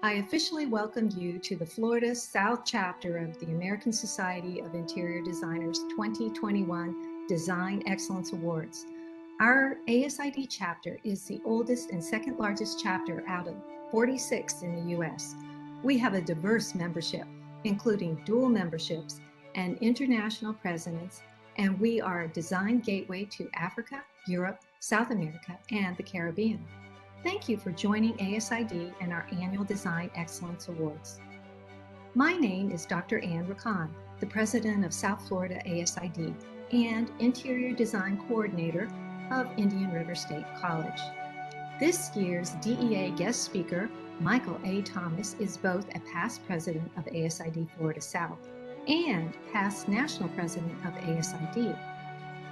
I officially welcome you to the Florida South Chapter of the American Society of Interior Designers 2021 Design Excellence Awards. Our ASID chapter is the oldest and second largest chapter out of 46 in the U.S. We have a diverse membership, including dual memberships and international presidents, and we are a design gateway to Africa, Europe, South America, and the Caribbean. Thank you for joining ASID and our annual Design Excellence Awards. My name is Dr. Ann Rakan, the president of South Florida ASID and Interior Design Coordinator of Indian River State College. This year's DEA guest speaker, Michael A. Thomas, is both a past president of ASID Florida South and past national president of ASID.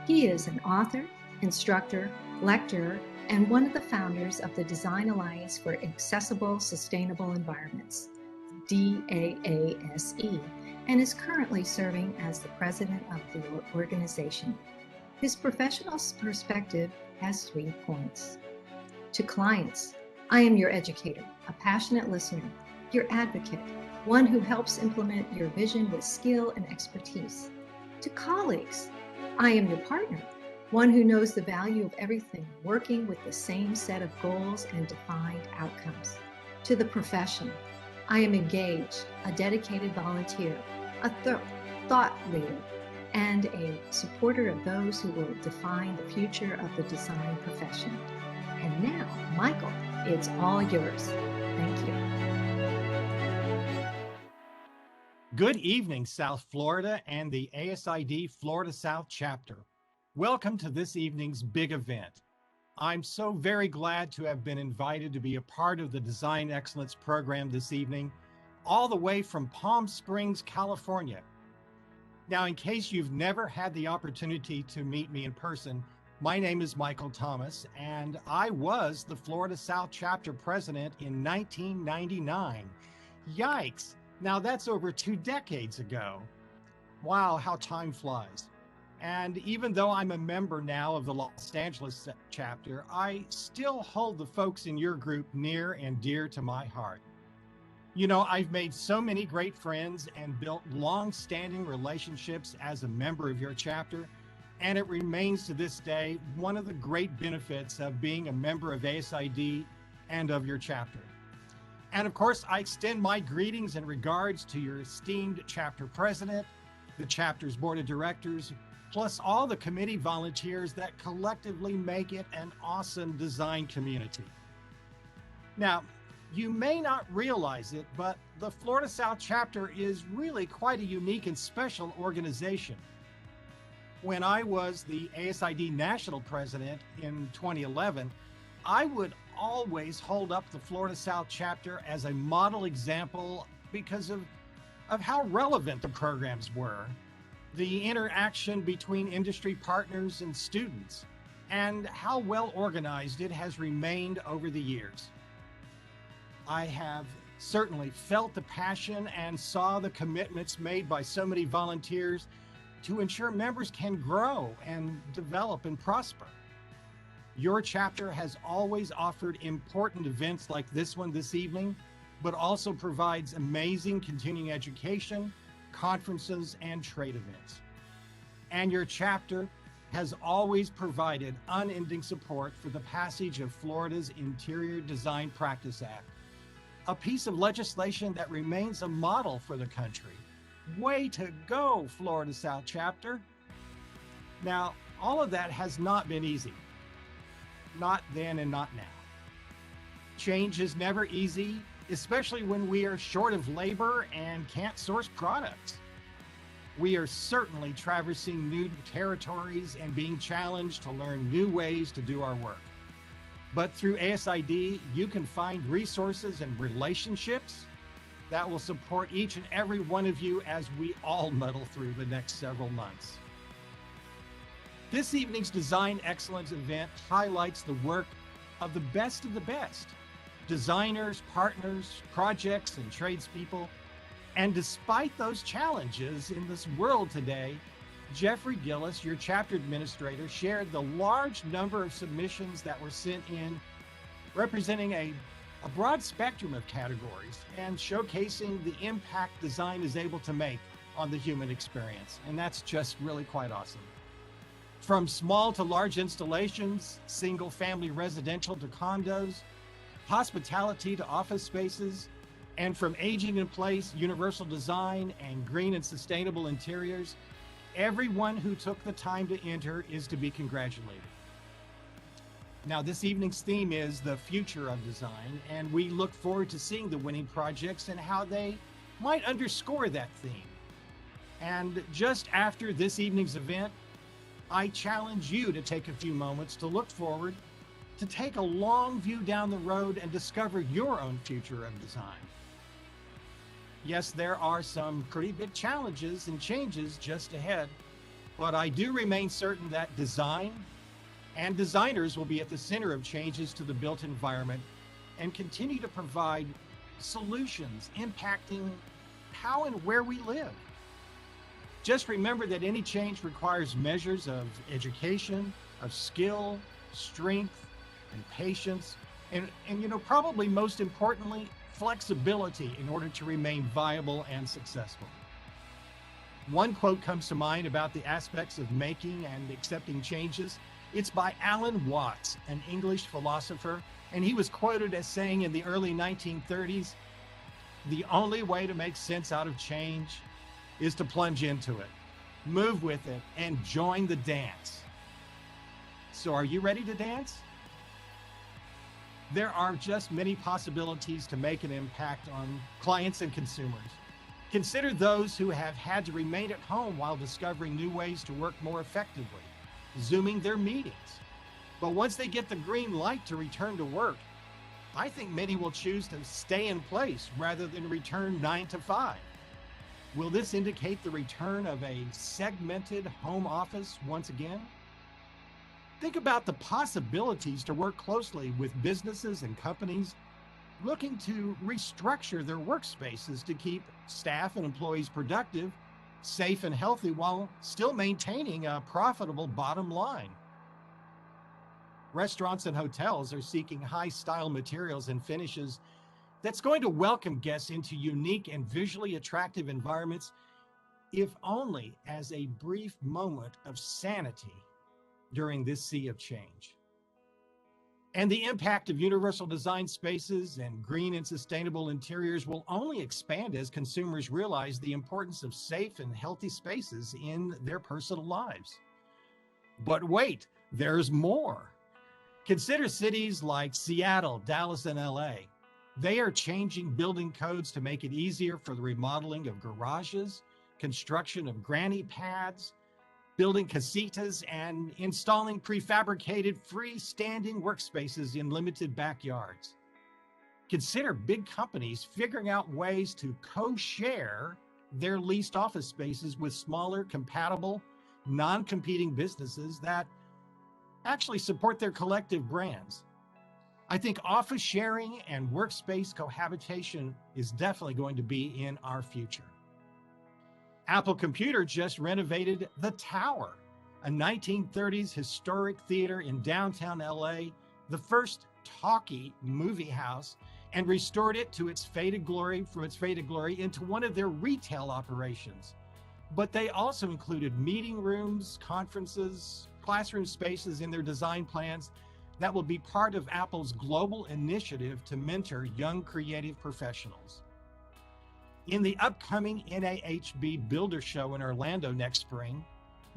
He is an author, instructor, lecturer, and one of the founders of the Design Alliance for Accessible Sustainable Environments, DEASE, and is currently serving as the president of the organization. His professional perspective has 3 points. To clients, I am your educator, a passionate listener, your advocate, one who helps implement your vision with skill and expertise. To colleagues, I am your partner, one who knows the value of everything, working with the same set of goals and defined outcomes. To the profession, I am engaged, a dedicated volunteer, a thought leader, and a supporter of those who will define the future of the design profession. And now, Michael, it's all yours. Thank you. Good evening, South Florida and the ASID Florida South Chapter. Welcome to this evening's big event. I'm so very glad to have been invited to be a part of the Design Excellence program this evening, all the way from Palm Springs, California. Now, in case you've never had the opportunity to meet me in person, my name is Michael Thomas, and I was the Florida South Chapter president in 1999. Yikes! Now that's over 2 decades ago. Wow, how time flies. And even though I'm a member now of the Los Angeles chapter, I still hold the folks in your group near and dear to my heart. You know, I've made so many great friends and built long-standing relationships as a member of your chapter, and it remains to this day one of the great benefits of being a member of ASID and of your chapter. And of course, I extend my greetings and regards to your esteemed chapter president, the chapter's board of directors, plus all the committee volunteers that collectively make it an awesome design community. Now, you may not realize it, but the Florida South Chapter is really quite a unique and special organization. When I was the ASID national president in 2011, I would always hold up the Florida South Chapter as a model example because of how relevant the programs were, the interaction between industry partners and students, and how well organized it has remained over the years. I have certainly felt the passion and saw the commitments made by so many volunteers to ensure members can grow and develop and prosper. Your chapter has always offered important events like this one this evening, but also provides amazing continuing education, conferences, and trade events. And your chapter has always provided unending support for the passage of Florida's Interior Design Practice Act, a piece of legislation that remains a model for the country. Way to go, Florida South Chapter. Now, all of that has not been easy. Not then and not now. Change is never easy, especially when we are short of labor and can't source products. We are certainly traversing new territories and being challenged to learn new ways to do our work. But through ASID, you can find resources and relationships that will support each and every one of you as we all muddle through the next several months. This evening's Design Excellence event highlights the work of the best, designers, partners, projects, and tradespeople. And despite those challenges in this world today, Jeffrey Gillis, your chapter administrator, shared the large number of submissions that were sent in, representing a a broad spectrum of categories and showcasing the impact design is able to make on the human experience. And that's just really quite awesome. From small to large installations, single family residential to condos, hospitality to office spaces, and from aging in place, universal design, and green and sustainable interiors, everyone who took the time to enter is to be congratulated. Now, this evening's theme is the future of design, and we look forward to seeing the winning projects and how they might underscore that theme. And just after this evening's event, I challenge you to take a few moments to look forward, to take a long view down the road and discover your own future of design. Yes, there are some pretty big challenges and changes just ahead, but I do remain certain that design and designers will be at the center of changes to the built environment and continue to provide solutions impacting how and where we live. Just remember that any change requires measures of education, of skill, strength, and patience, and probably most importantly, flexibility in order to remain viable and successful. One quote comes to mind about the aspects of making and accepting changes. It's by Alan Watts, an English philosopher, and he was quoted as saying in the early 1930s, "The only way to make sense out of change is to plunge into it, move with it, and join the dance." So are you ready to dance? There are just many possibilities to make an impact on clients and consumers. Consider those who have had to remain at home while discovering new ways to work more effectively, Zooming their meetings. But once they get the green light to return to work, I think many will choose to stay in place rather than return 9 to 5. Will this indicate the return of a segmented home office once again? Think about the possibilities to work closely with businesses and companies looking to restructure their workspaces to keep staff and employees productive, safe, and healthy while still maintaining a profitable bottom line. Restaurants and hotels are seeking high-style materials and finishes that's going to welcome guests into unique and visually attractive environments, if only as a brief moment of sanity during this sea of change. And the impact of universal design spaces and green and sustainable interiors will only expand as consumers realize the importance of safe and healthy spaces in their personal lives. But wait, there's more. Consider cities like Seattle, Dallas, and LA. They are changing building codes to make it easier for the remodeling of garages, construction of granny pads, building casitas, and installing prefabricated freestanding workspaces in limited backyards. Consider big companies figuring out ways to co-share their leased office spaces with smaller, compatible, non-competing businesses that actually support their collective brands. I think office sharing and workspace cohabitation is definitely going to be in our future. Apple Computer just renovated The Tower, a 1930s historic theater in downtown LA, the first talkie movie house, and restored it to its faded glory into one of their retail operations. But they also included meeting rooms, conferences, classroom spaces in their design plans that will be part of Apple's global initiative to mentor young creative professionals. In the upcoming NAHB Builder Show in Orlando next spring,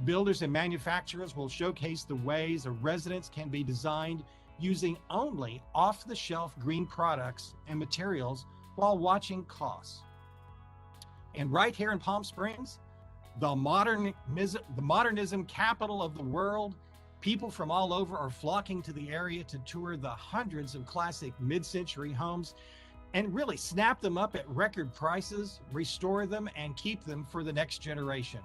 builders and manufacturers will showcase the ways a residence can be designed using only off-the-shelf green products and materials while watching costs. And right here in Palm Springs, the modernism capital of the world, people from all over are flocking to the area to tour the hundreds of classic mid-century homes and really snap them up at record prices, restore them, and keep them for the next generation.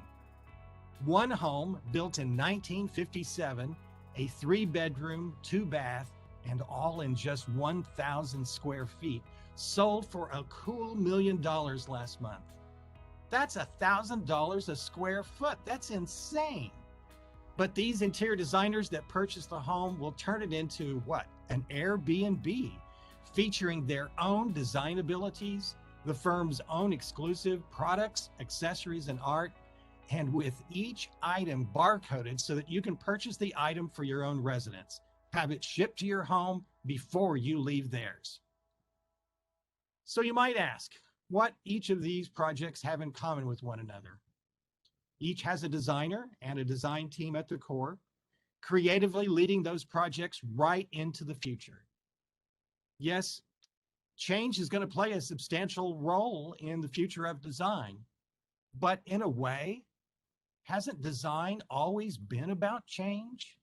One home built in 1957, a 3-bedroom, 2-bath, and all in just 1,000 square feet, sold for a cool $1 million last month. That's $1,000 a square foot. That's insane. But these interior designers that purchase the home will turn it into what? An Airbnb featuring their own design abilities, the firm's own exclusive products, accessories, and art, and with each item barcoded so that you can purchase the item for your own residence, have it shipped to your home before you leave theirs. So you might ask, what each of these projects have in common with one another? Each has a designer and a design team at the core, creatively leading those projects right into the future. Yes, change is going to play a substantial role in the future of design, but in a way, hasn't design always been about change?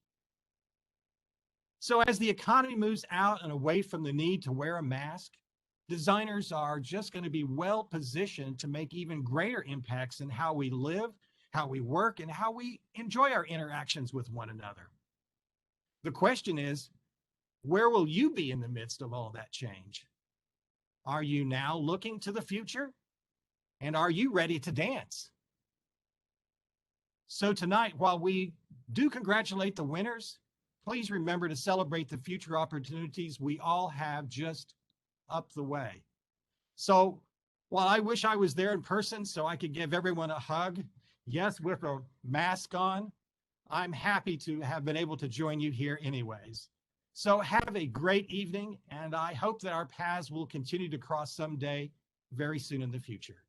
So as the economy moves out and away from the need to wear a mask, designers are just going to be well positioned to make even greater impacts in how we live, how we work, and how we enjoy our interactions with one another. The question is, where will you be in the midst of all that change? Are you now looking to the future? And are you ready to dance? So tonight, while we do congratulate the winners, please remember to celebrate the future opportunities we all have just up the way. So while I wish I was there in person so I could give everyone a hug, yes, with a mask on, I'm happy to have been able to join you here anyways. So have a great evening, and I hope that our paths will continue to cross someday very soon in the future.